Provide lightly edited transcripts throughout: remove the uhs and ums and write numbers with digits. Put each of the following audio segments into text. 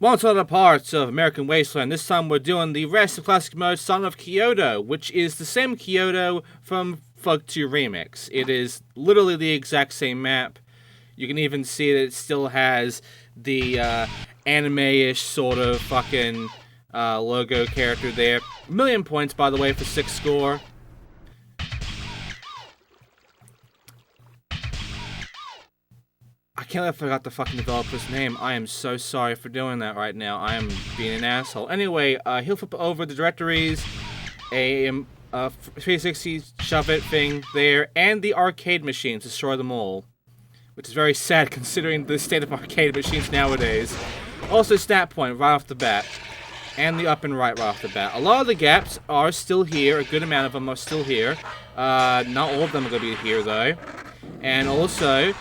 One to other parts of American Wasteland. This time we're doing the rest of classic mode Son of Kyoto, which is the same Kyoto from FUG 2 Remix. It is literally the exact same map. You can even see that it still has the anime-ish sort of fucking logo character there. 1,000,000 points, by the way, for 6 score. I can't believe I forgot the fucking developer's name. I am so sorry for doing that right now. I am being an asshole. Anyway, he'll flip over the directories, a 360 shove-it thing there, and the arcade machines, destroy them all. Which is very sad considering the state of arcade machines nowadays. Also, stat point right off the bat. And the up and right off the bat. A lot of the gaps are still here. A good amount of them are still here. Not all of them are going to be here, though. And also,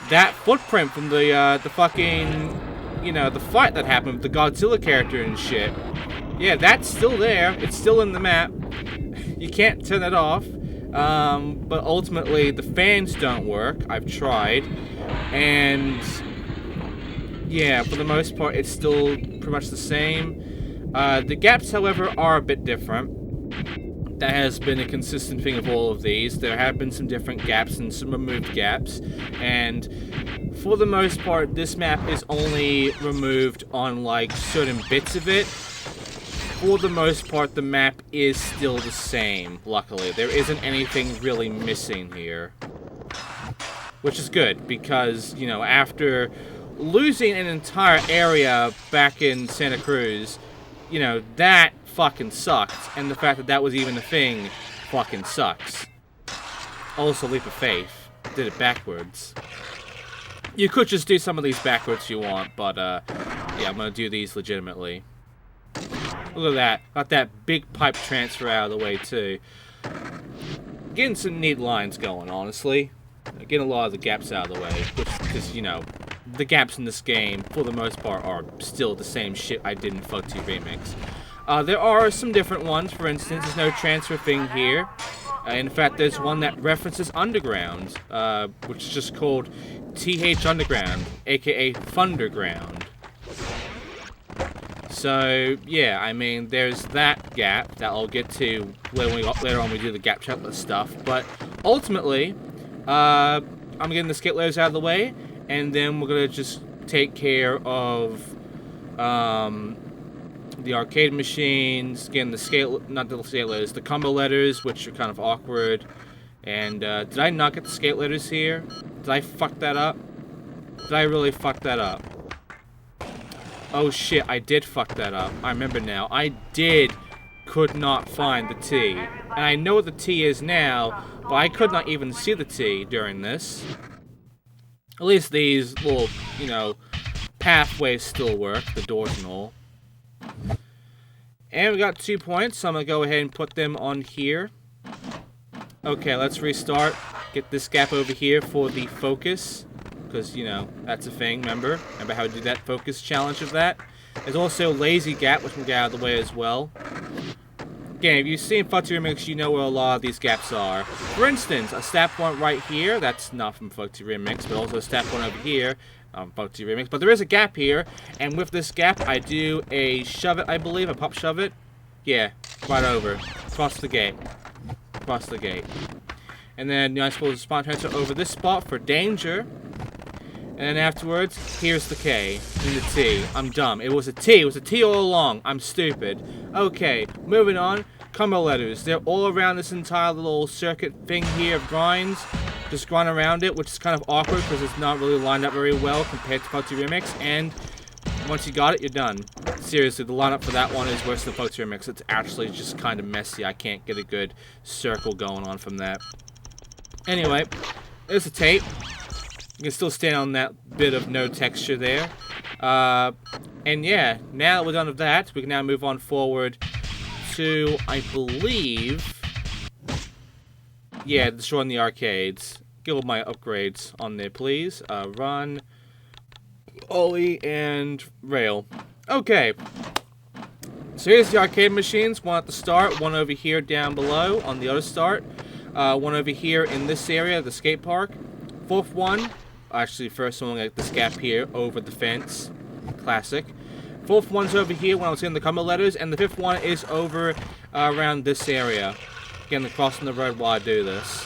that footprint from the fucking, you know, the fight that happened with the Godzilla character and shit. Yeah, that's still there. It's still in the map. You can't turn it off. But ultimately, the fans don't work. I've tried. And yeah, for the most part, it's still pretty much the same. The gaps, however, are a bit different. That has been a consistent thing of all of these. There have been some different gaps and some removed gaps. And for the most part, this map is only removed on, like, certain bits of it. For the most part, the map is still the same, luckily. There isn't anything really missing here. Which is good, because, you know, after losing an entire area back in Santa Cruz, you know, that fucking sucked. And the fact that that was even a thing fucking sucks. Also, leap of faith. Did it backwards. You could just do some of these backwards if you want, but, yeah, I'm gonna do these legitimately. Look at that. Got that big pipe transfer out of the way, too. Getting some neat lines going, honestly. Getting a lot of the gaps out of the way. Because, you know, the gaps in this game, for the most part, are still the same shit I did in FUG 2 Remix. There are some different ones. For instance, there's no transfer thing here. In fact, there's one that references Underground, which is just called TH Underground, aka Thunderground. So, yeah, I mean, there's that gap that I'll get to later on when we do the gap checklist stuff. But ultimately, I'm getting the skate layers out of the way, and then we're going to just take care of the arcade machines, getting the not the skate layers, the combo letters, which are kind of awkward. And did I not get the skate letters here? Did I fuck that up? Did I really fuck that up? Oh shit, I did fuck that up. I remember now. I could not find the T. And I know what the T is now, but I could not even see the T during this. At least these little, you know, pathways still work, the doors and all. And we got 2 points, so I'm gonna go ahead and put them on here. Okay, let's restart. Get this gap over here for the focus. Because, you know, that's a thing, remember? Remember how we did that focus challenge of that? There's also lazy gap, which we'll get out of the way as well. Again, if you've seen FUG 2 Remix, you know where a lot of these gaps are. For instance, a stat point right here, that's not from FUG 2 Remix, but also a stat point over here, FUG 2 Remix. But there is a gap here, and with this gap, I do a shove it, I believe, a pop shove it. Yeah, right over. Across the gate. Across the gate. And then you're supposed to spawn transfer over this spot for danger. And then afterwards, here's the K and the T. I'm dumb. It was a T. It was a T all along. I'm stupid. Okay, moving on. Combo letters. They're all around this entire little circuit thing here of grinds. Just grind around it, which is kind of awkward because it's not really lined up very well compared to FUG 2 Remix. And once you got it, you're done. Seriously, the lineup for that one is worse than FUG 2 Remix. It's actually just kind of messy. I can't get a good circle going on from that. Anyway, there's the tape. You can still stand on that bit of no texture there. And yeah, now that we're done with that, we can now move on forward to, I believe, yeah, destroying the arcades. Get all my upgrades on there, please. Run, ollie, and rail. Okay. So here's the arcade machines. One at the start, one over here down below on the other start. One over here in this area, the skate park. Fourth one. Actually, first one, like this gap here over the fence. Classic. Fourth one's over here when I was getting the comment letters, and the fifth one is over around this area. Again, crossing the road while I do this.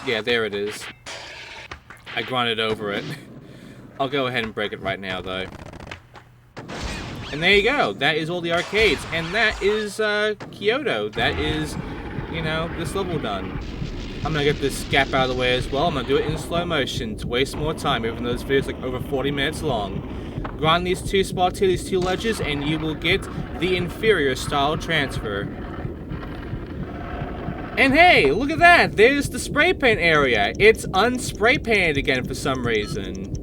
Yeah, there it is. I grinded over it. I'll go ahead and break it right now, though. And there you go. That is all the arcades. And that is Kyoto. That is, you know, this level done. I'm going to get this gap out of the way as well. I'm going to do it in slow motion to waste more time, even though this video is like over 40 minutes long. Grind these two spots here, these two ledges, and you will get the inferior style transfer. And hey, look at that! There's the spray paint area. It's unspray painted again for some reason.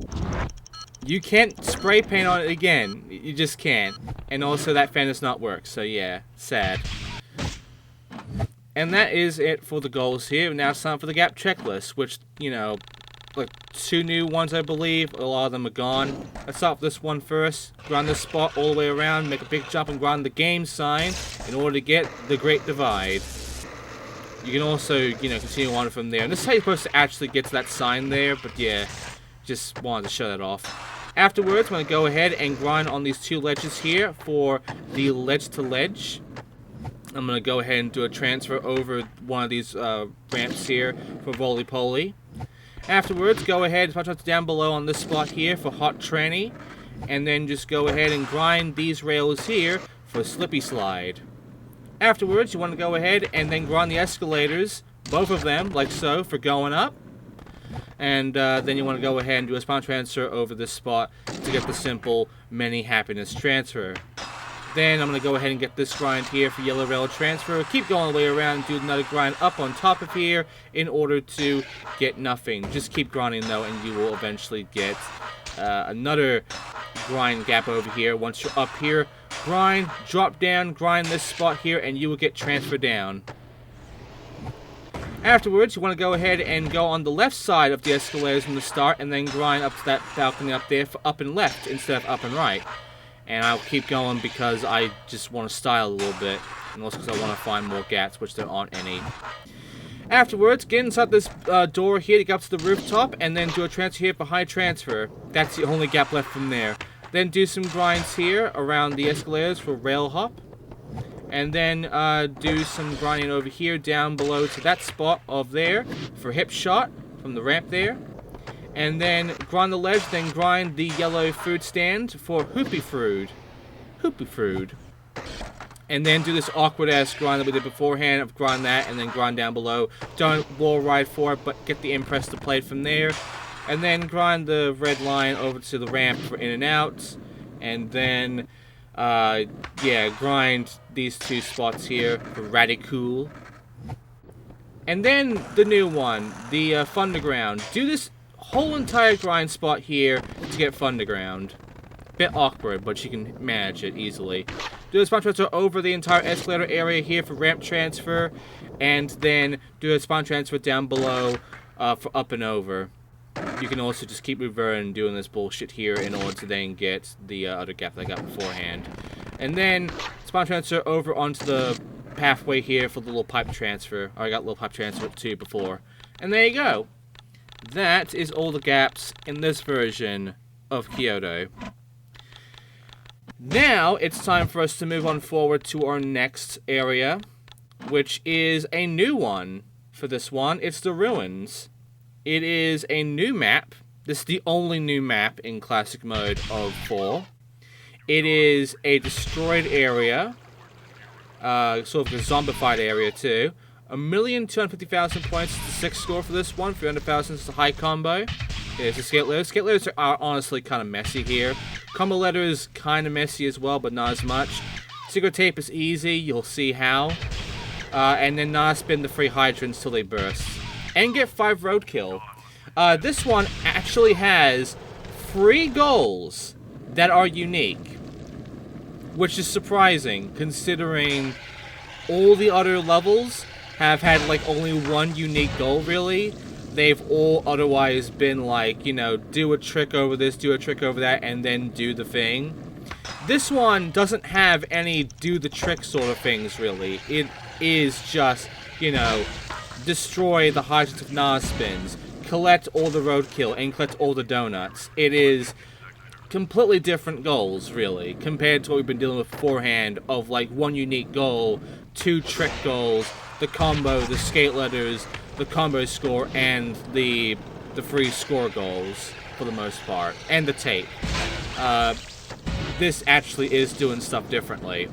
You can't spray paint on it again. You just can't. And also that fan does not work, so yeah, sad. And that is it for the goals here. Now it's time for the gap checklist, which, you know, like 2 new ones I believe. A lot of them are gone. Let's start with this one first. Grind this spot all the way around, make a big jump and grind the game sign in order to get the Great Divide. You can also, you know, continue on from there. And this is how you're supposed to actually get to that sign there, but yeah, just wanted to show that off. Afterwards, I'm going to go ahead and grind on these 2 ledges here for the ledge to ledge. I'm going to go ahead and do a transfer over one of these ramps here for Roly Poly. Afterwards, go ahead and punch down below on this spot here for Hot Tranny. And then just go ahead and grind these rails here for Slippy Slide. Afterwards, you want to go ahead and then grind the escalators, both of them, like so, for going up. And then you want to go ahead and do a spawn transfer over this spot to get the simple Many Happiness transfer. Then I'm going to go ahead and get this grind here for Yellow Rail transfer. Keep going all the way around and do another grind up on top of here in order to get nothing. Just keep grinding though and you will eventually get another grind gap over here. Once you're up here, grind, drop down, grind this spot here and you will get transfer down. Afterwards, you want to go ahead and go on the left side of the escalators from the start and then grind up to that balcony up there for up and left instead of up and right. And I'll keep going because I just want to style a little bit. And also because I want to find more gaps, which there aren't any. Afterwards, get inside this door here to get up to the rooftop and then do a transfer here for high transfer. That's the only gap left from there. Then do some grinds here around the escalators for rail hop. And then do some grinding over here down below to that spot of there for hip shot from the ramp there. And then grind the ledge, then grind the yellow food stand for Hoopy Food. Hoopy Food. And then do this awkward-ass grind that we did beforehand of grind that and then grind down below. Don't wall ride for it, but get the impress to play from there. And then grind the red line over to the ramp for in and out. And then, yeah, grind these 2 spots here for Radicool. And then the new one, the Thunderground. Do this whole entire grind spot here to get Thunderground. Bit awkward, but you can manage it easily. Do a spawn transfer over the entire escalator area here for ramp transfer, and then do a spawn transfer down below for up and over. You can also just keep reverting doing this bullshit here in order to then get the other gap that I got beforehand. And then spawn transfer over onto the pathway here for the little pipe transfer. I got little pipe transfer too before. And there you go. That is all the gaps in this version of Kyoto. Now, it's time for us to move on forward to our next area, which is a new one for this one. It's the Ruins. It is a new map. This is the only new map in Classic Mode of 4. It is a destroyed area, sort of a zombified area too. 1,250,000 points is the 6th score for this one. 300,000 is the high combo. There's the skate letters. Skate letters are honestly kind of messy here. Combo letter is kind of messy as well, but not as much. Secret tape is easy. You'll see how. And then not spin the free hydrants till they burst. And get 5 roadkill. This one actually has 3 goals that are unique. Which is surprising, considering all the other levels have had like only 1 unique goal really. They've all otherwise been like, you know, do a trick over this, do a trick over that, and then do the thing. This one doesn't have any do the trick sort of things really. It is just, you know, destroy the hydrants of Nas spins, collect all the roadkill, and collect all the donuts. It is completely different goals, really, compared to what we've been dealing with beforehand of, like, one unique goal, 2 trick goals, the combo, the skate letters, the combo score, and the free score goals, for the most part, and the tape. This actually is doing stuff differently.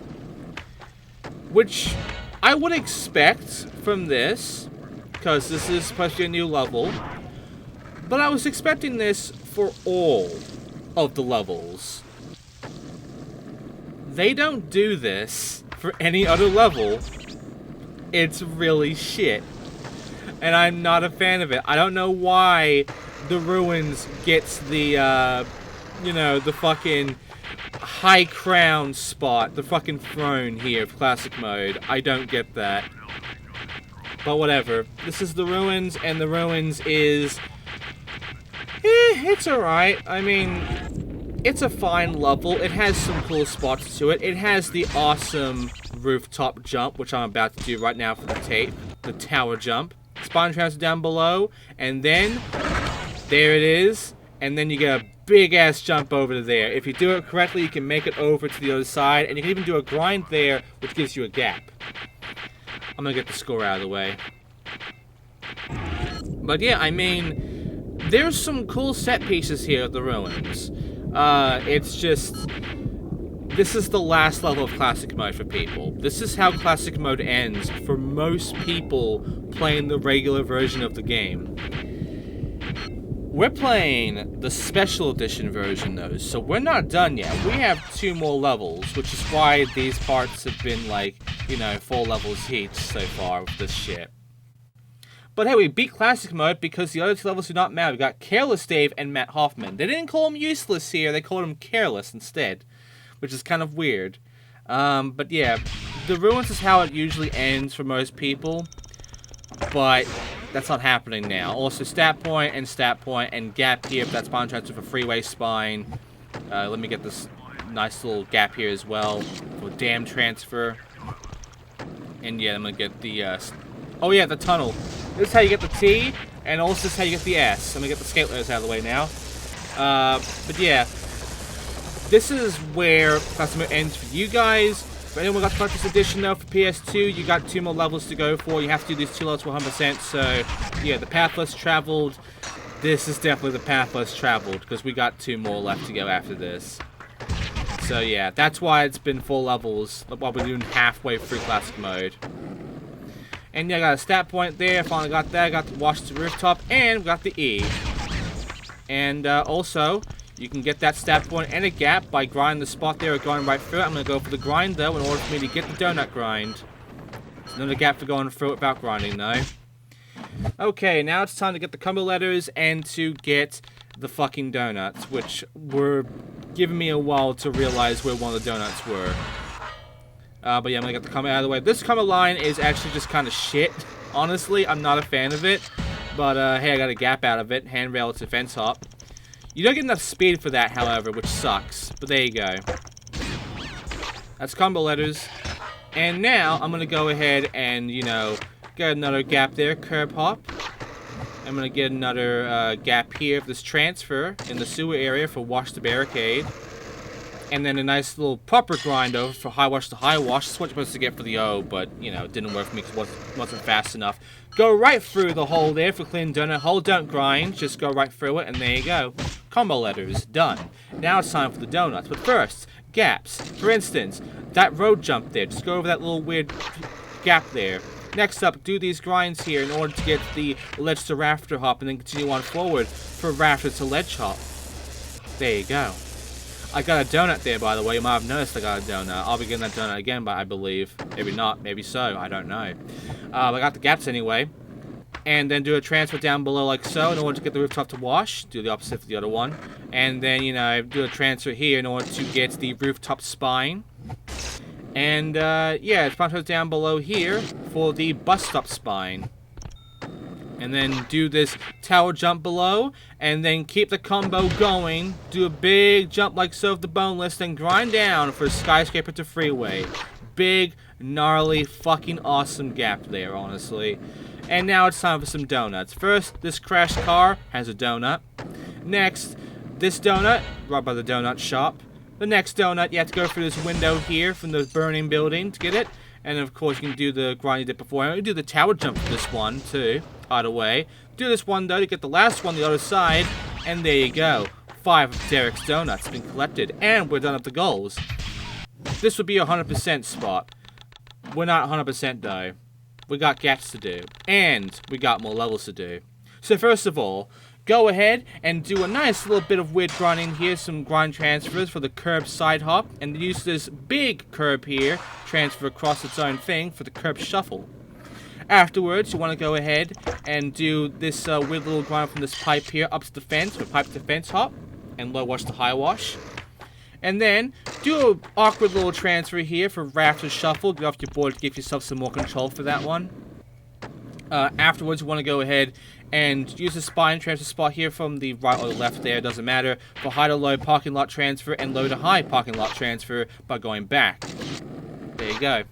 Which I would expect from this, because this is supposed to be a new level, but I was expecting this for all of the levels. They don't do this for any other level. It's really shit. And I'm not a fan of it. I don't know why the Ruins gets the, you know, the fucking high crown spot, the fucking throne here of classic mode. I don't get that. But whatever. This is the Ruins, and the Ruins is... it's alright. I mean, it's a fine level. It has some cool spots to it. It has the awesome rooftop jump, which I'm about to do right now for the tape. The tower jump. Spawn transfer down below, and then there it is, and then you get a big ass jump over to there. If you do it correctly, you can make it over to the other side, and you can even do a grind there, which gives you a gap. I'm gonna get the score out of the way. But yeah, I mean, there's some cool set pieces here at the Ruins. It's just... this is the last level of classic mode for people. This is how classic mode ends for most people playing the regular version of the game. We're playing the special edition version though, so we're not done yet. We have 2 more levels, which is why these parts have been like, you know, 4 levels each so far with this shit. But hey, we beat classic mode because the other 2 levels do not matter. We got Careless Dave and Matt Hoffman. They didn't call him useless here, they called him careless instead, which is kind of weird. But yeah, the Ruins is how it usually ends for most people, but that's not happening now. Also, stat point and gap here if that's spawn transfer for freeway spine. Let me get this nice little gap here as well for dam transfer. And yeah, I'm gonna get the, oh yeah, the tunnel. This is how you get the T, and also this is how you get the S. I'm gonna get the skate letters out of the way now. But yeah. This is where Classic Mode ends for you guys. For anyone who got the purchase edition though for PS2, you got 2 more levels to go for. You have to do these 2 levels for 100%. So yeah, the path less traveled. This is definitely the path less traveled because we got 2 more left to go after this. So yeah, that's why it's been 4 levels while we're doing halfway through Classic Mode. And yeah, I got a stat point there. Finally got that. Got the wash to the rooftop, and we got the E. And also, you can get that stat point and a gap by grinding the spot there or going right through it. I'm going to go for the grind, though, in order for me to get the donut grind. There's another gap for going through it without grinding, though. Okay, now it's time to get the combo letters and to get the fucking donuts, which were giving me a while to realize where one of the donuts were. But yeah, I'm going to get the combo out of the way. This combo line is actually just kind of shit. Honestly, I'm not a fan of it. But, hey, I got a gap out of it. Handrail to fence hop. You don't get enough speed for that, however, which sucks. But there you go. That's combo letters. And now, I'm going to go ahead and, you know, get another gap there, curb hop. I'm going to get another gap here for this transfer in the sewer area for wash the barricade. And then a nice little proper grind over for high wash to high wash. That's what you're supposed to get for the O, but, you know, it didn't work for me because it wasn't fast enough. Go right through the hole there for clean donut hole. Don't grind, just go right through it, and there you go. Combo letters, done. Now it's time for the donuts. But first, gaps. For instance, that road jump there. Just go over that little weird gap there. Next up, do these grinds here in order to get the ledge to rafter hop, and then continue on forward for rafter to ledge hop. There you go. I got a donut there, by the way. You might have noticed I got a donut. I'll be getting that donut again, but I believe. Maybe not. Maybe so. I don't know. I got the gaps anyway. And then do a transfer down below like so in order to get the rooftop to wash. Do the opposite for the other one. And then, you know, do a transfer here in order to get the rooftop spine. And, yeah, transfer down below here for the bus stop spine. And then do this tower jump below, and then keep the combo going. Do a big jump like so of the boneless, then grind down for skyscraper to freeway. Big, gnarly, fucking awesome gap there, honestly. And now it's time for some donuts. First, this crashed car has a donut. Next, this donut, right by the donut shop. The next donut, you have to go through this window here from the burning building to get it. And of course, you can do the grind you did before. I'm going to do the tower jump for this one, too, either way. Do this one, though, to get the last one on the other side. And there you go. 5 of Derek's donuts have been collected. And we're done at the goals. This would be a 100% spot. We're not 100% though. We got gaps to do. And we got more levels to do. So first of all, go ahead and do a nice little bit of weird grinding here. Some grind transfers for the curb side hop. And use this big curb here. Transfer across its own thing for the curb shuffle. Afterwards, you want to go ahead and do this weird little grind from this pipe here up to the fence. For pipe to fence hop. And low wash to high wash. And then, do an awkward little transfer here for rafter shuffle. Get off your board to give yourself some more control for that one. Afterwards, you want to go ahead and use the spine transfer spot here from the right or the left there. Doesn't matter. For high to low parking lot transfer and low to high parking lot transfer by going back. There you go.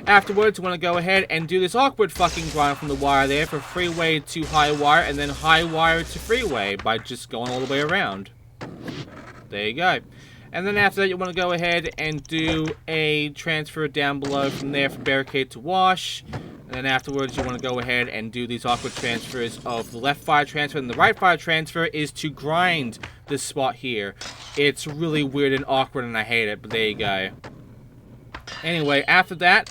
Afterwards, you want to go ahead and do this awkward fucking grind from the wire there for freeway to high wire and then high wire to freeway by just going all the way around. There you go. And then after that, you want to go ahead and do a transfer down below from there for barricade to wash. And then afterwards, you want to go ahead and do these awkward transfers of the left fire transfer. And the right fire transfer is to grind this spot here. It's really weird and awkward and I hate it, but there you go. Anyway, after that,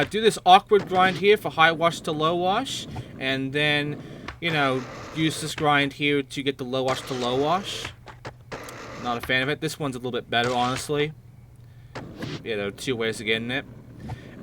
do this awkward grind here for high wash to low wash. And then, you know, use this grind here to get the low wash to low wash. Not a fan of it. This one's a little bit better, honestly. Yeah, there are 2 ways of getting it.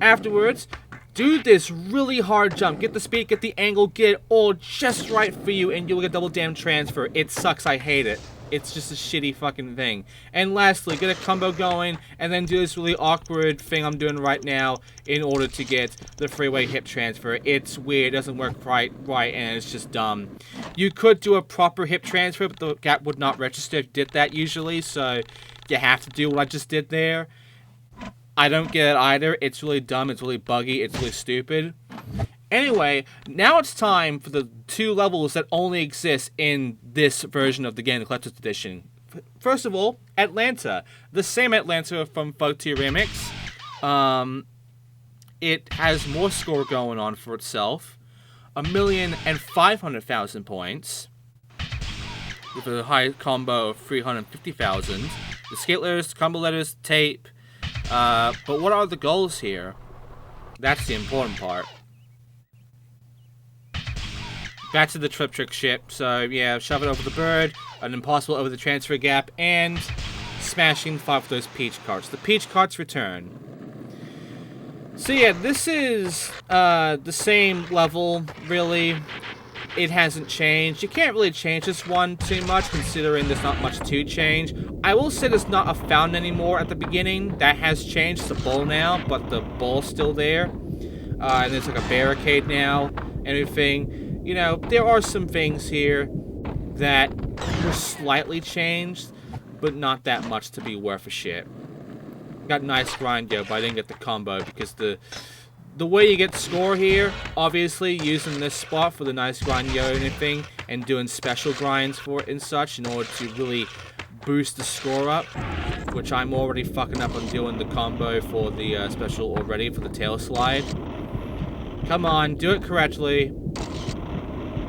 Afterwards, do this really hard jump. Get the speed, get the angle, get it all just right for you, and you'll get double damn transfer. It sucks. I hate it. It's just a shitty fucking thing. And lastly, get a combo going, and then do this really awkward thing I'm doing right now in order to get the freeway hip transfer. It's weird, it doesn't work right, and it's just dumb. You could do a proper hip transfer, but the gap would not register if you did that usually, so you have to do what I just did there. I don't get it either. It's really dumb, it's really buggy, it's really stupid. Anyway, now it's time for the 2 levels that only exist in this version of the game, the Collector's Edition. First of all, Atlanta. The same Atlanta from THAW Remix. It has more score going on for itself. 1,500,000 points. With a high combo of 350,000. The skate letters, combo letters, tape. But what are the goals here? That's the important part. Back to the trip trick ship. So yeah, shove it over the bird, an impossible over the transfer gap, and smashing 5 of those peach carts. The peach carts return. So yeah, this is the same level, really. It hasn't changed. You can't really change this one too much, considering there's not much to change. I will say there's not a fountain anymore at the beginning. That has changed. It's a bowl now, but the bowl's still there. And there's like a barricade now, and everything. You know, there are some things here that were slightly changed, but not that much to be worth a shit. Got nice grind, yo, but I didn't get the combo because the way you get score here, obviously using this spot for the nice grind, yo, and everything, and doing special grinds for it and such in order to really boost the score up, which I'm already fucking up on doing the combo for the special already for the tail slide. Come on, do it correctly.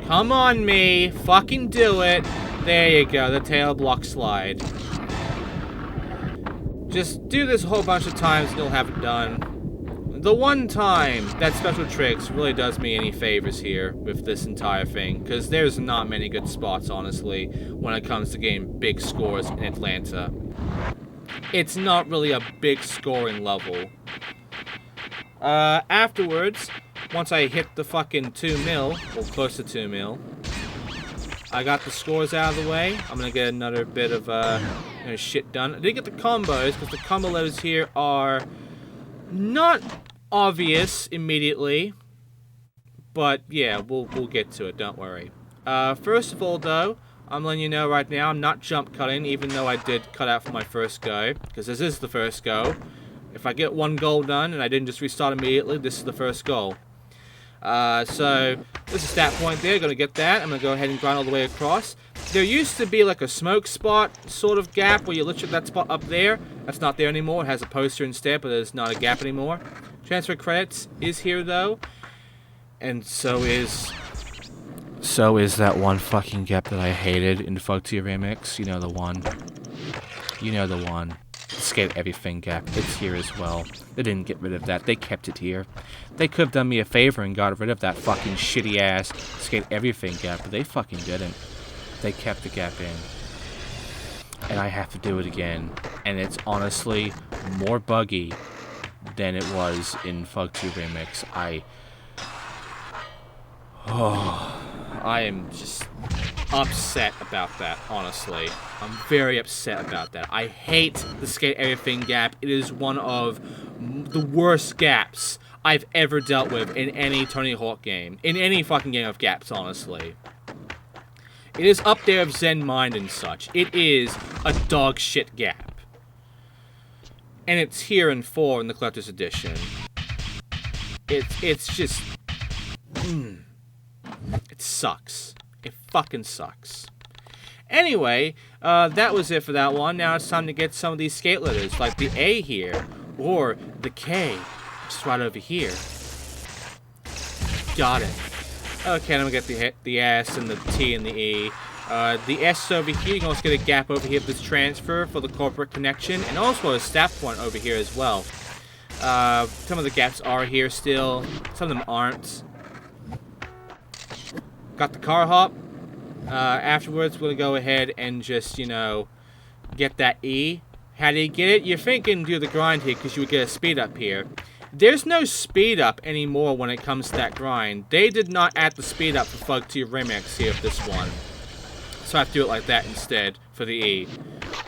Come on, me. Fucking do it. There you go, the tail block slide. Just do this a whole bunch of times and you'll have it done. The one time that special tricks really does me any favors here with this entire thing, because there's not many good spots, honestly, when it comes to getting big scores in Atlanta. It's not really a big scoring level. Afterwards, once I hit the fucking 2 mil, or close to 2 mil, I got the scores out of the way. I'm gonna get another bit of shit done. I did get the combos, because the combo letters here are not obvious immediately, but yeah, we'll get to it, don't worry. First of all, though, I'm letting you know right now, I'm not jump cutting, even though I did cut out for my first go, because this is the first go. If I get 1 goal done, and I didn't just restart immediately, this is the first goal. So there's a stat point there. Gonna get that. I'm gonna go ahead and grind all the way across. There used to be like a smoke spot sort of gap where you literally that spot up there. That's not there anymore. It has a poster instead, but there's not a gap anymore. Transfer credits is here though, and so is that one fucking gap that I hated in the Fugtia remix. You know the one. You know the one. Skate everything gap. It's here as well. They didn't get rid of that. They kept it here. They could have done me a favor and got rid of that fucking shitty ass skate everything gap, but they fucking didn't. They kept the gap in. And I have to do it again. And it's honestly more buggy than it was in Fugtia remix. I am just upset about that, honestly. I'm very upset about that. I hate the skate everything gap. It is one of the worst gaps I've ever dealt with in any Tony Hawk game. In any fucking game of gaps, honestly. It is up there with Zen Mind and such. It is a dog shit gap. And it's here in 4 in the Collector's Edition. It's just... It sucks. It fucking sucks. Anyway, that was it for that one. Now it's time to get some of these skate letters, like the A here, or the K, just right over here. Got it. Okay, I'm gonna get the S and the T and the E. The S over here, you can also get a gap over here for this transfer for the corporate connection, and also a staff point over here as well. Some of the gaps are here still, some of them aren't. Got the car hop. Afterwards, we're going to go ahead and just, you know, get that E. How do you get it? You're thinking do the grind here because you would get a speed up here. There's no speed up anymore when it comes to that grind. They did not add the speed up for Fugtia Remix here for this one. So I have to do it like that instead for the E.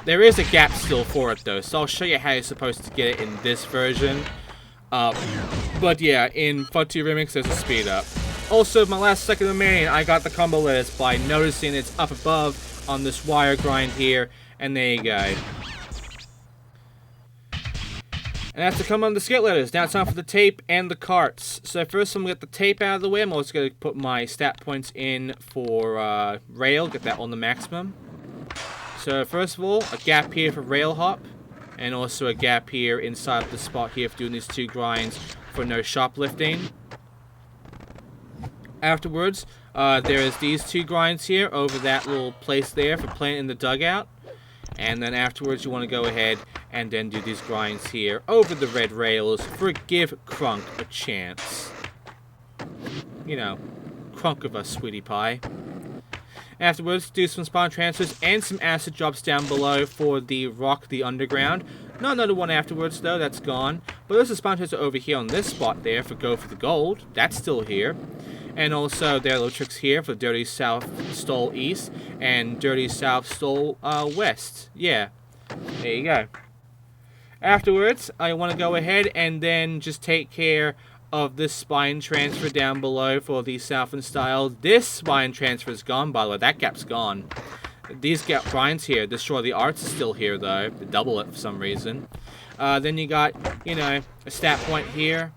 There is a gap still for it though, so I'll show you how you're supposed to get it in this version. But yeah, in Fugtia Remix there's a speed up. Also, my last second remaining, I got the combo letters by noticing it's up above on this wire grind here, and there you go. And that's the combo on the skate letters. Now it's time for the tape and the carts. So first I'm going to get the tape out of the way. I'm also going to put my stat points in for rail, get that on the maximum. So first of all, a gap here for rail hop, and also a gap here inside the spot here for doing these 2 grinds for no shoplifting. Afterwards, there is these 2 grinds here over that little place there for playing in the dugout. And then afterwards, you want to go ahead and then do these grinds here over the red rails for give Crunk a chance. You know, Crunk of us, sweetie pie. Afterwards, do some spawn transfers and some acid drops down below for the Rock the Underground. Not another one afterwards, though. That's gone. But there's a spawn transfer over here on this spot there for Go for the Gold. That's still here. And also, there are little tricks here for Dirty South Stole East and Dirty South Stole West. Yeah, there you go. Afterwards, I want to go ahead and then just take care of this spine transfer down below for the Southern Style. This spine transfer is gone, by the way. That gap's gone. These gap grinds here, Destroy the Arts is still here, though. They double it for some reason. Then you got, you know, a stat point here.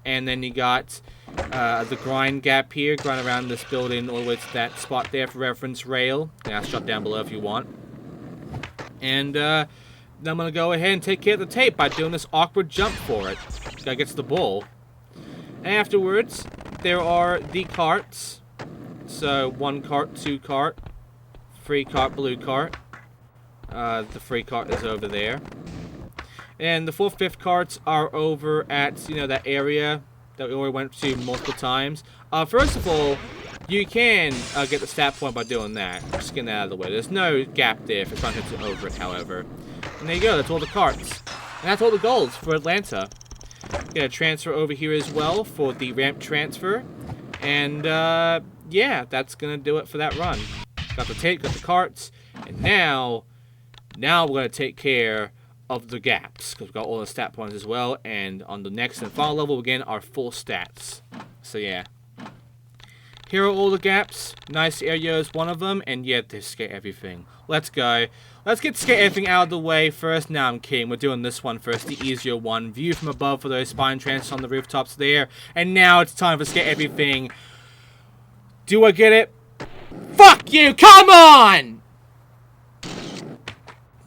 And then you got... the grind gap here, grind around this building all the way to that spot there for reference rail. Now drop down below if you want. And then I'm going to go ahead and take care of the tape by doing this awkward jump for it. Gotta get to the ball. And afterwards, there are the carts. So 1 cart, 2 cart, 3 cart, blue cart. The free cart is over there. And the 4th, 5th carts are over at, you know, that area that we already went to multiple times. First of all, you can get the stat point by doing that. Just getting that out of the way. There's no gap there if you're trying to hit over it, however. And there you go, that's all the carts. And that's all the golds for Atlanta. Get a transfer over here as well for the ramp transfer. And, yeah, that's gonna do it for that run. Got the tape, got the carts, and now we're gonna take care of the gaps, because we've got all the stat points as well, and on the next and final level, again, our full stats. So yeah. Here are all the gaps. Nice area is one of them, and yeah, they scare everything. Let's go. Let's get scare everything out of the way first. Now I'm kidding. We're doing this one first, the easier one. View from above for those spine transits on the rooftops there. And now it's time for scare everything. Do I get it? Fuck you! Come on!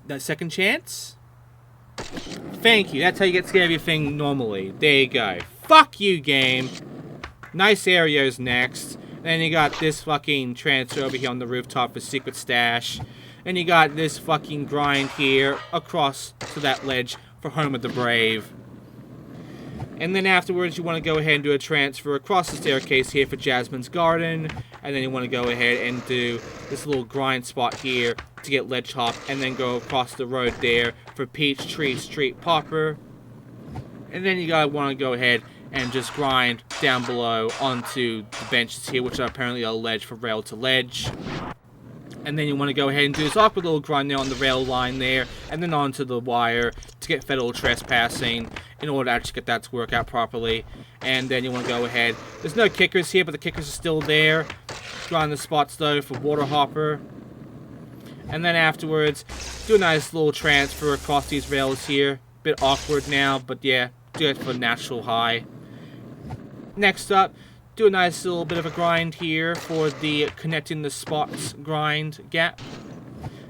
That second chance? Thank you. That's how you get scare everything normally. There you go. Fuck you, game. Nice areas next. Then you got this fucking transfer over here on the rooftop for secret stash. And you got this fucking grind here across to that ledge for Home of the Brave. And then afterwards you want to go ahead and do a transfer across the staircase here for Jasmine's Garden. And then you want to go ahead and do this little grind spot here to get Ledge Hop. And then go across the road there for Peachtree Street Popper. And then you gotta want to go ahead and just grind down below onto the benches here, which are apparently a ledge for rail to ledge. And then you want to go ahead and do this awkward little grind there on the rail line there, and then onto the wire to get federal trespassing in order to actually get that to work out properly. And then you want to go ahead. There's no kickers here, but the kickers are still there. Grind the spots though for Water Hopper. And then afterwards, do a nice little transfer across these rails here. Bit awkward now, but yeah, do it for natural high. Next up, do a nice little bit of a grind here for the connecting the spots grind gap.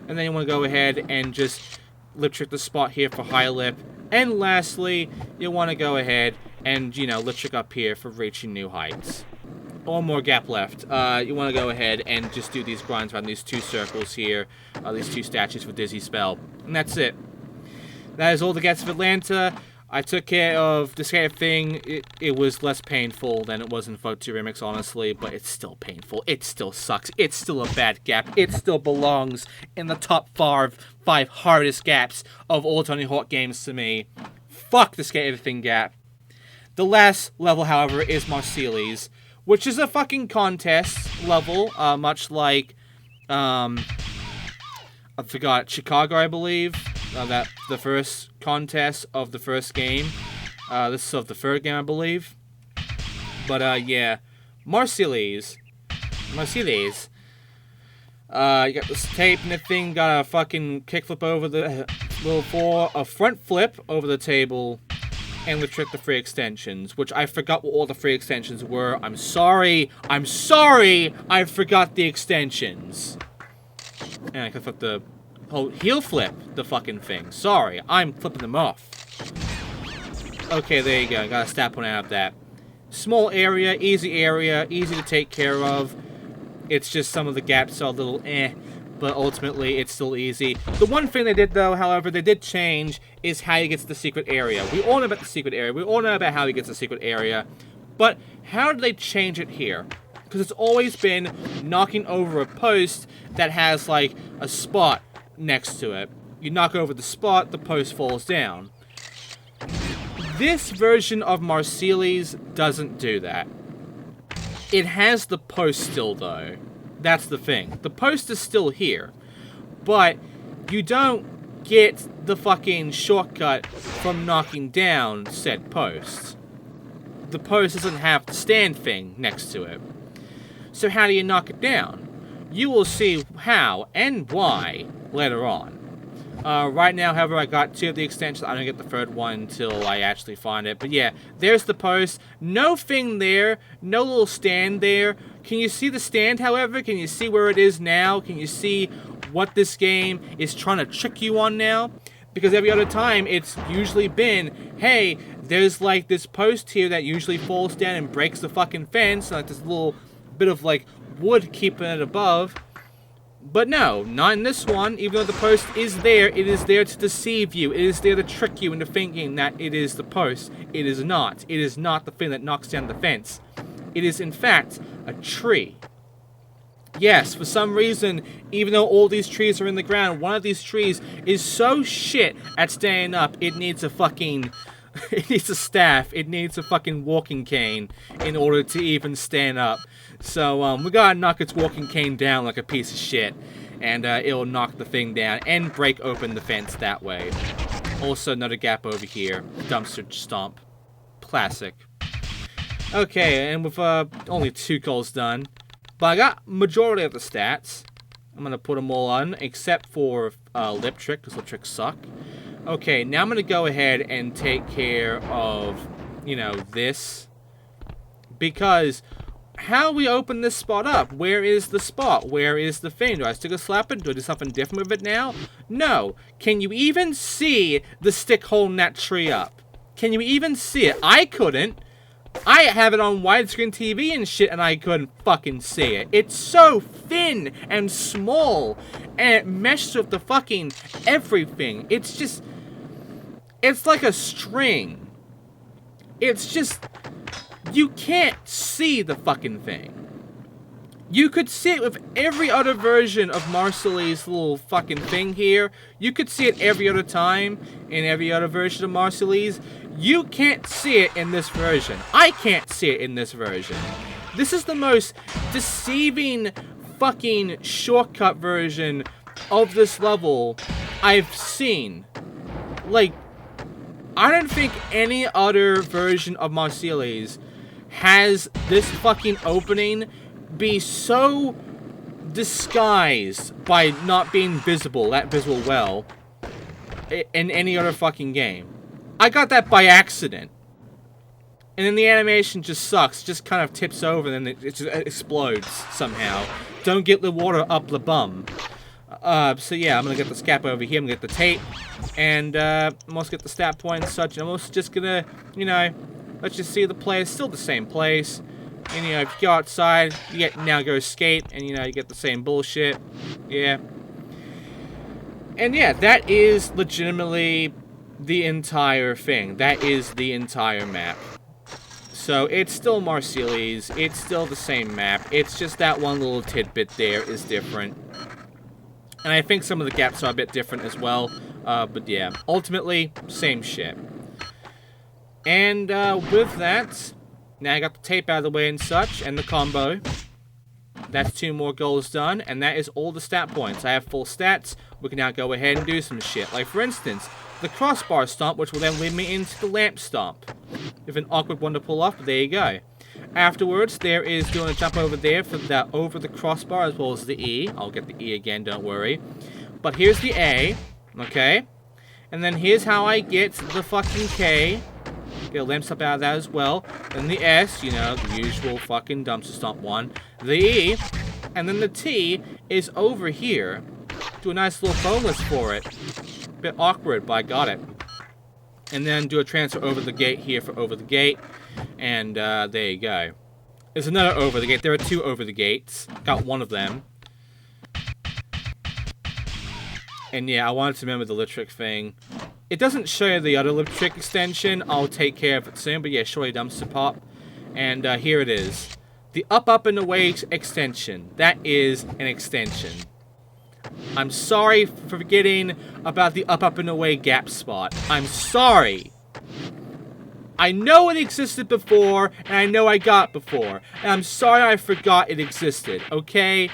And then you want to go ahead and just lip trick the spot here for high lip. And lastly, you want to go ahead and, you know, lip trick up here for reaching new heights. One more gap left. You want to go ahead and just do these grinds around these two circles here. These two statues for Dizzy Spell. And that's it. That is all the gaps of Atlanta. I took care of this kind of thing. It was less painful than it was in Folk 2 Remix, honestly, but it's still painful. It still sucks. It's still a bad gap. It still belongs in the top five hardest gaps of all Tony Hawk games to me. Fuck this kind of thing gap. The last level, however, is Marseilles, which is a fucking contest level, much like, I forgot, Chicago, I believe. That the first contest of the first game. This is of the third game, I believe. But, yeah. Marseilles. You got this tape and the thing, got a fucking kickflip over the little floor, a front flip over the table, and we trick the free extensions, which I forgot what all the free extensions were. I'm sorry, I forgot the extensions. And I can flip the... Oh, heel flip the fucking thing. Sorry, I'm flipping them off. Okay, there you go. Got a stat point out of that. Small area, easy to take care of. It's just some of the gaps are a little but ultimately it's still easy. The one thing they did though, however, they did change is how you get to the secret area. We all know about the secret area. We all know about how you get to the secret area. But how did they change it here? Because it's always been knocking over a post that has like a spot next to it. You knock over the spot, the post falls down. This version of Marseilles doesn't do that. It has the post still though. That's the thing. The post is still here. But you don't get the fucking shortcut from knocking down said post. The post doesn't have the stand thing next to it. So how do you knock it down? You will see how and why later on. Right now, however, I got 2 of the extensions. I'm gonna get the 3rd one until I actually find it. But yeah, there's the post. No thing there. No little stand there. Can you see the stand, however? Can you see where it is now? Can you see what this game is trying to trick you on now? Because every other time, it's usually been, hey, there's like this post here that usually falls down and breaks the fucking fence. Like this little bit of like wood keeping it above. But no, not in this one. Even though the post is there, it is there to deceive you. It is there to trick you into thinking that it is the post. It is not. It is not the thing that knocks down the fence. It is, in fact, a tree. Yes, for some reason, even though all these trees are in the ground, one of these trees is so shit at staying up, it needs a fucking... It needs a staff. It needs a fucking walking cane in order to even stand up. So, we gotta knock its walking cane down like a piece of shit. And, it'll knock the thing down and break open the fence that way. Also, another gap over here. Dumpster stomp. Classic. Okay, and with, only 2 goals done, But I got majority of the stats. I'm going to put them all on, except for Lip Trick, because Lip Tricks suck. Okay, now I'm going to go ahead and take care of, you know, this. Because how we open this spot up? Where is the spot? Where is the thing? Do I stick a slap in? Do I do something different with it now? No. Can you even see the stick holding that tree up? Can you even see it? I couldn't. I have it on widescreen TV and shit, and I couldn't fucking see it. It's so thin and small, and it meshes with the fucking everything. It's just... It's like a string. It's just... You can't see the fucking thing. You could see it with every other version of Marseilles' little fucking thing here. You could see it every other time in every other version of Marseilles. You can't see it in this version. I can't see it in this version. This is the most deceiving fucking shortcut version of this level I've seen. Like, I don't think any other version of Marseilles has this fucking opening be so disguised by not being visible, that visible well, in any other fucking game. I got that by accident. And then the animation just sucks, just kind of tips over and then it just explodes somehow. Don't get the water up the bum. So yeah, I'm gonna get the scap over here, I'm gonna get the tape, and I'm also get the stat point and such, and I'm also just gonna, you know, let's just see the play. It's still the same place. And, you know, if you go outside, you get now go skate, and, you know, you get the same bullshit. Yeah. And, yeah, that is legitimately the entire thing. That is the entire map. So, it's still Marseilles. It's still the same map. It's just that one little tidbit there is different. And I think some of the gaps are a bit different as well. But, yeah, ultimately, same shit. And, with that... Now I got the tape out of the way and such, and the combo. That's 2 more goals done, and that is all the stat points. I have full stats. We can now go ahead and do some shit. Like, for instance, the crossbar stomp, which will then lead me into the lamp stomp. With an awkward one to pull off, but there you go. Afterwards, there is doing a jump over there for that over the crossbar as well as the E. I'll get the E again, don't worry. But here's the A, okay? And then here's how I get the fucking K. Get a lamp stomp out of that as well. Then the S, you know, the usual fucking dumpster stomp one. The E, and then the T is over here. Do a nice little bonus for it. Bit awkward, but I got it. And then do a transfer over the gate here for over the gate. And there you go. There's another over the gate. There are 2 over the gates. Got one of them. And yeah, I wanted to remember the lip trick thing. It doesn't show you the other lip trick extension. I'll take care of it soon. But yeah, show you dumpster pop. And here it is. The up and away extension. That is an extension. I'm sorry for forgetting about the up and away gap spot. I'm sorry. I know it existed before, and I know I got it before. And I'm sorry I forgot it existed, okay?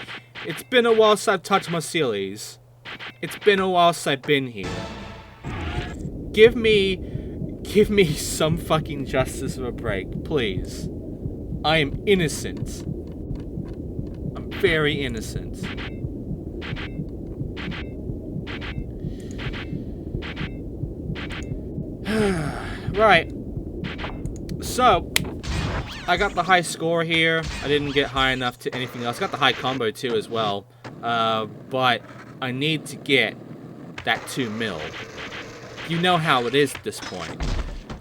It's been a while since I've touched Marseilles. It's been a while since I've been here. Give me some fucking justice of a break, please. I am innocent. I'm very innocent. Right. So, I got the high score here. I didn't get high enough to anything else. I got the high combo too as well. But I need to get that 2 mil. You know how it is at this point.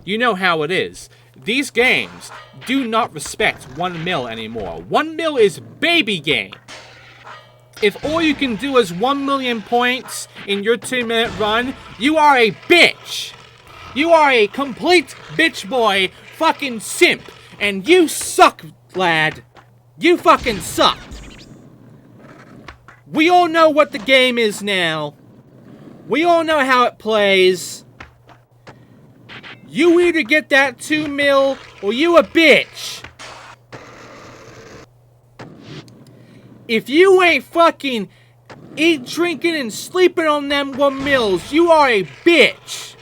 You know how it is. These games do not respect 1 mil anymore. 1 mil is baby game. If all you can do is 1 million points in your 2-minute run, you are a bitch. You are a complete bitch boy fucking simp. And you suck, lad. You fucking suck. We all know what the game is now. We all know how it plays. You either get that 2 mil or you a bitch. If you ain't fucking eat, drinking, and sleeping on them 1 mils, you are a bitch.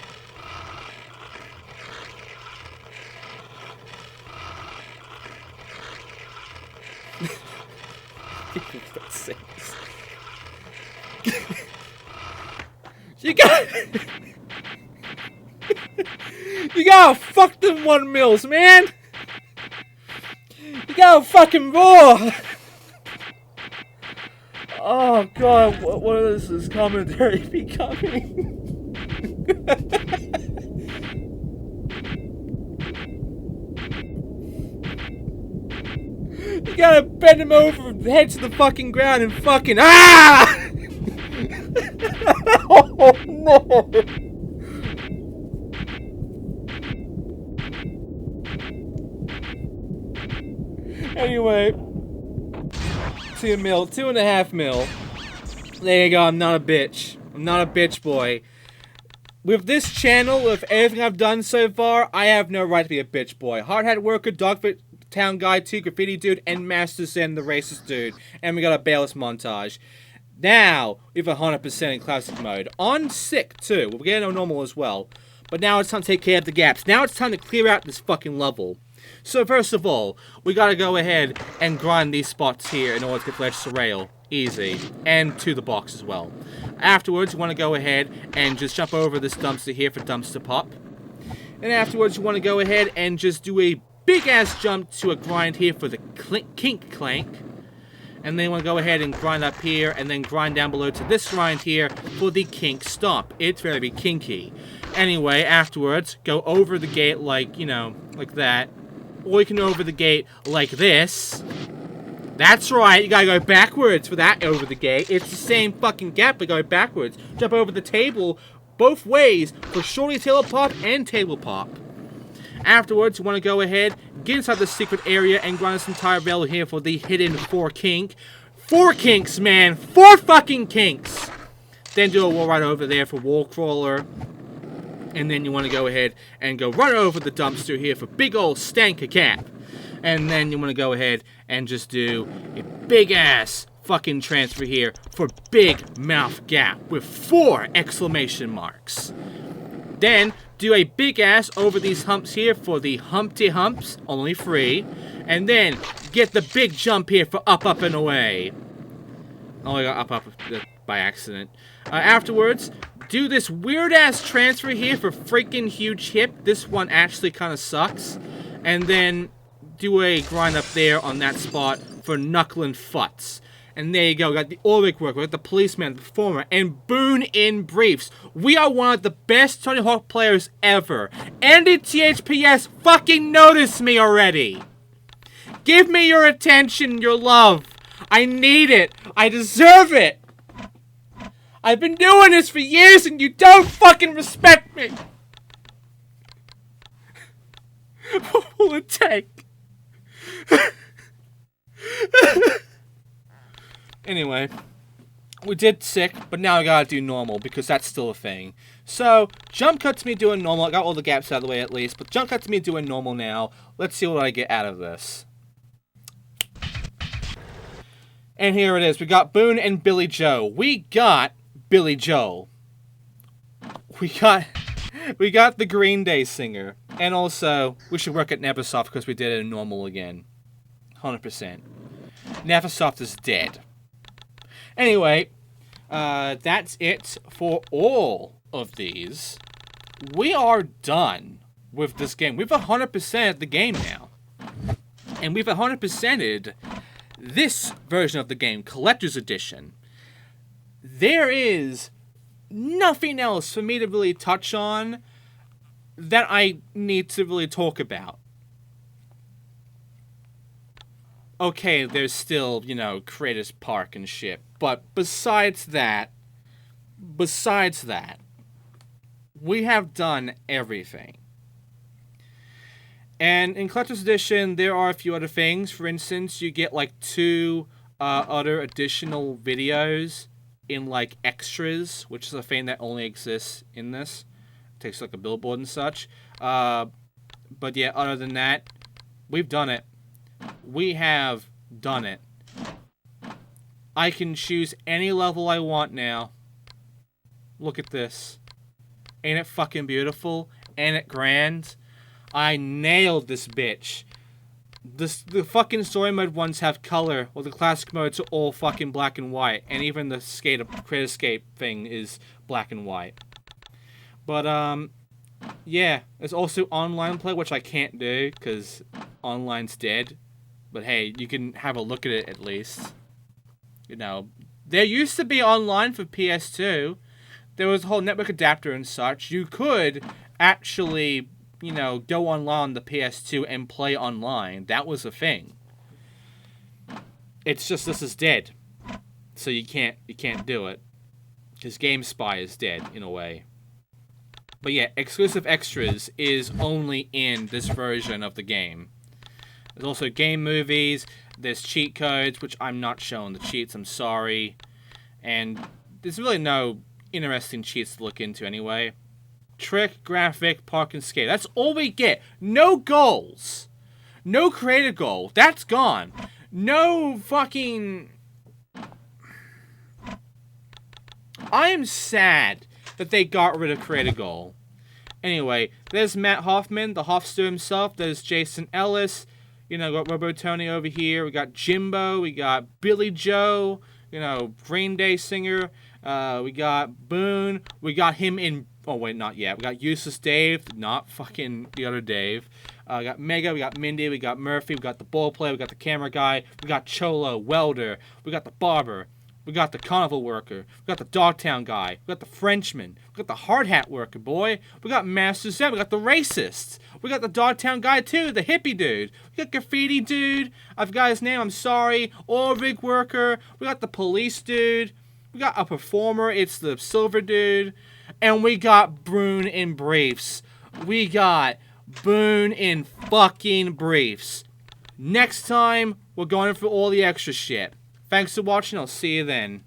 You got... You gotta fuck them 1 mils, man! You gotta fucking roar! Oh god, what is this commentary becoming? You gotta bend him over, head to the fucking ground and fucking ah! Oh no! Anyway, 2 mil, 2.5 mil. There you go, I'm not a bitch. I'm not a bitch boy. With this channel, with everything I've done so far, I have no right to be a bitch boy. Hard Hat Worker, Dogfit Town Guy 2, Graffiti Dude, and Master Zen, the Racist Dude. And we got a Bayless montage. Now, we have 100% in classic mode. On sick, too. We'll get on normal as well. But now it's time to take care of the gaps. Now it's time to clear out this fucking level. So first of all, we gotta go ahead and grind these spots here in order to get the ledge to rail. Easy. And to the box as well. Afterwards, you want to go ahead and just jump over this dumpster here for dumpster pop. And afterwards, you want to go ahead and just do a big-ass jump to a grind here for the kink clank. And then you want to go ahead and grind up here, and then grind down below to this grind here for the kink stomp. It's very kinky. Anyway, afterwards, go over the gate like, you know, like that. Or you can go over the gate like this. That's right, you gotta go backwards for that over the gate. It's the same fucking gap, but go backwards. Jump over the table both ways for shorty table pop and table pop. Afterwards, you want to go ahead, get inside the secret area, and grind this entire rail here for the hidden 4 kink. 4 kinks, man! 4 fucking kinks! Then do a wall right over there for wall crawler. And then you want to go ahead and go right over the dumpster here for big old stank a cap. And then you want to go ahead and just do a big ass fucking transfer here for big mouth gap with 4 exclamation marks. Then do a big ass over these humps here for the Humpty Humps, only free. And then get the big jump here for up, up, and away. Oh, I got up, up by accident. Afterwards, do this weird ass transfer here for freaking huge hip. This one actually kind of sucks. And then do a grind up there on that spot for knuckling futs. And there you go, we got the Orlick work, we got the policeman, the performer, and Boone in briefs. We are one of the best Tony Hawk players ever. Andy THPS, fucking notice me already. Give me your attention, your love. I need it. I deserve it. I've been doing this for years and you don't fucking respect me. What will it take? Anyway, we did sick, but now I gotta do normal because that's still a thing. So, jump cut to me doing normal. I got all the gaps out of the way at least, but jump cut to me doing normal now. Let's see what I get out of this. And here it is. We got Boone and Billy Joe. We got Billy Joe. We got the Green Day singer. And also, we should work at Neversoft because we did it in normal again. 100%. Neversoft is dead. Anyway, that's it for all of these. We are done with this game. We've 100%ed the game now. And we've 100%ed this version of the game, Collector's Edition. There is nothing else for me to really touch on that I need to really talk about. Okay, there's still, you know, Creators Park and shit. But besides that, we have done everything. And in Collector's Edition, there are a few other things. For instance, you get like 2 other additional videos in like extras, which is a thing that only exists in this. It takes like a billboard and such. But yeah, other than that, we've done it. We have done it. I can choose any level I want now. Look at this. Ain't it fucking beautiful? Ain't it grand? I nailed this bitch. The fucking story mode ones have color, while the classic modes are all fucking black and white, and even the Create Escape thing is black and white. But yeah, there's also online play, which I can't do because online's dead. But hey, you can have a look at it at least. You know, there used to be online for PS2. There was a whole network adapter and such. You could actually, you know, go online on the PS2 and play online. That was a thing. It's just this is dead, so you can't do it because GameSpy is dead in a way. But yeah, exclusive extras is only in this version of the game. There's also game movies. There's cheat codes, which I'm not showing the cheats. I'm sorry, and there's really no interesting cheats to look into anyway. Trick, graphic, park, and skate. That's all we get. No goals. No creative goal. That's gone. No fucking... I am sad that they got rid of creative goal. Anyway, there's Matt Hoffman, the Hoffster himself. There's Jason Ellis. You know, got Robo Tony over here. We got Jimbo. We got Billy Joe. You know, Green Day singer. We got Boone. We got him in... Oh, wait, not yet. We got Useless Dave, not fucking the other Dave. We got Mega, we got Mindy, we got Murphy, we got the ball player, we got the camera guy, we got Cholo, Welder, we got the barber, we got the carnival worker, we got the Dogtown guy, we got the Frenchman, we got the hard hat worker, boy, we got Master Zen, we got the racists, we got the Dogtown guy too, the hippie dude, we got graffiti dude, I forgot his name, I'm sorry, oil rig worker, we got the police dude, we got a performer, it's the silver dude, and we got Boone in briefs. We got Boone in fucking briefs. Next time, we're going for all the extra shit. Thanks for watching. I'll see you then.